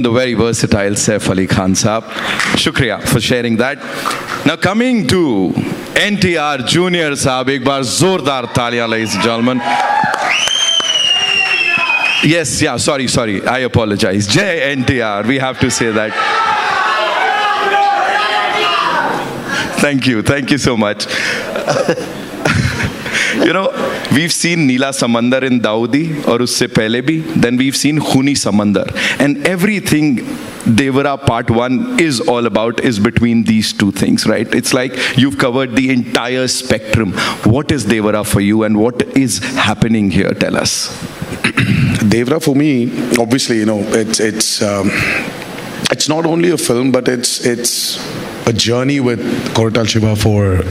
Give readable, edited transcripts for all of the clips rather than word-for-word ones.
The very versatile Saif Ali Khan Saab. Shukriya for sharing that. Now coming to NTR Junior Saab, ek baar zordar taaliyan, ladies and gentlemen. Yes, yeah, sorry, I apologize. Jai NTR, we have to say that. Thank you so much. You know, we've seen Neela Samandar in Daudi, or usse pehle bhi. Then we've seen Khuni Samandar. And everything Devara Part 1 is all about is between these two things, right? It's like you've covered the entire spectrum. What is Devara for you and what is happening here? Tell us. Devara for me, obviously, you know, it's not only a film, but it's a journey with Koratala Siva for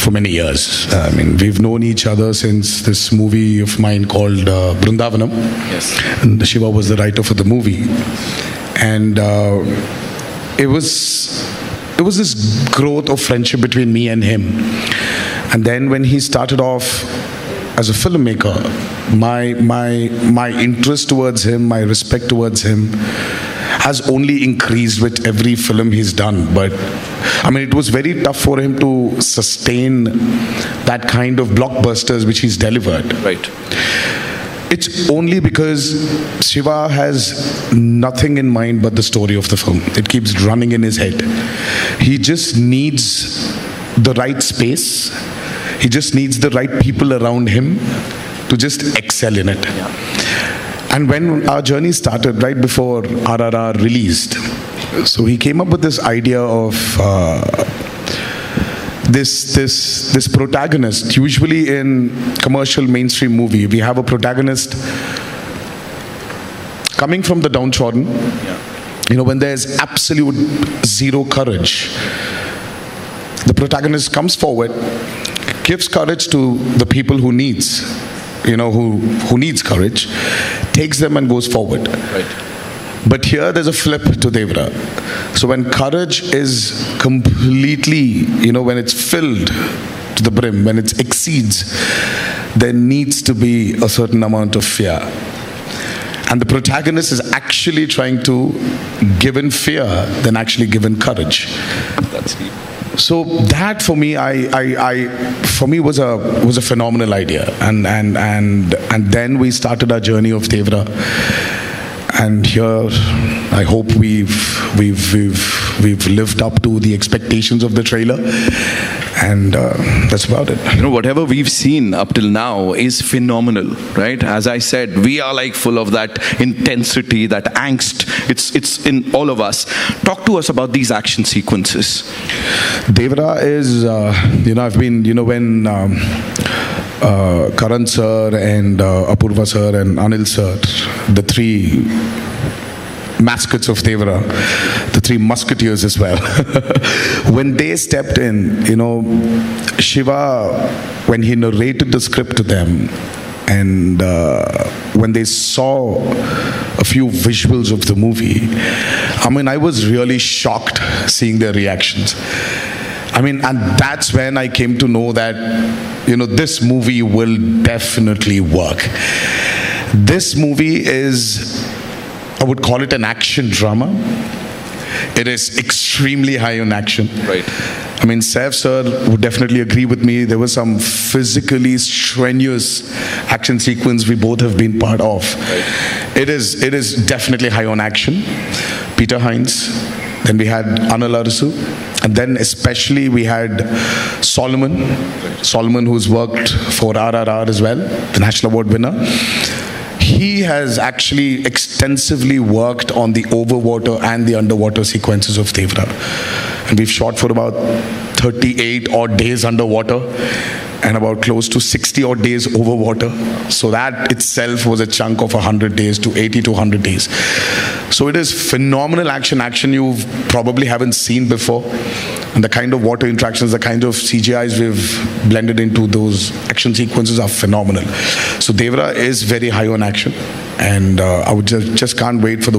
many years. I mean, we've known each other since this movie of mine called Brindavanam. Yes. And Shiva was the writer for the movie. And it was this growth of friendship between me and him. And then when he started off as a filmmaker, my interest towards him, my respect towards him has only increased with every film he's done. But I mean, it was very tough for him to sustain that kind of blockbusters which he's delivered. Right. It's only because Shiva has nothing in mind but the story of the film. It keeps running in his head. He just needs the right space. He just needs the right people around him to just excel in it. Yeah. And when our journey started, right before RRR released, so he came up with this idea of this protagonist. Usually in commercial mainstream movie, we have a protagonist coming from the downtrodden. Yeah. You know, when there's absolute zero courage, the protagonist comes forward, gives courage to the people who needs courage, takes them and goes forward. Right. But here there's a flip to Devara. So when courage is completely, when it's filled to the brim, when it exceeds, there needs to be a certain amount of fear. And the protagonist is actually trying to give in fear than actually give in courage. That's deep. So that for me, was a phenomenal idea, and then we started our journey of Devara, and here I hope we've lived up to the expectations of the trailer, and that's about it. You know, whatever we've seen up till now is phenomenal, right? As I said, we are like full of that intensity, that angst. It's in all of us. Talk to us about these action sequences. Devara is, I've been, when Karan Sir and Apurva Sir and Anil Sir, the three mascots of Devara, the three musketeers as well. When they stepped in, Shiva, when he narrated the script to them, and when they saw a few visuals of the movie, I mean, I was really shocked seeing their reactions. I mean, and that's when I came to know that, this movie will definitely work. This movie is, I would call it an action drama. It is extremely high on action. Right. I mean, Saif Sir would definitely agree with me. There was some physically strenuous action sequence we both have been part of. Right. It is definitely high on action. Peter Hines, then we had Anil Arasu, and then especially we had Solomon. Right. Solomon, who's worked for RRR as well, the National Award winner. He has actually extensively worked on the overwater and the underwater sequences of Devara. And we've shot for about 38 odd days underwater and about close to 60 odd days overwater. So that itself was a chunk of 100 days to 80 to 100 days. So it is phenomenal action you probably haven't seen before. And the kind of water interactions, the kind of CGIs we've blended into those action sequences are phenomenal. So Devara is very high on action, and I would just can't wait for the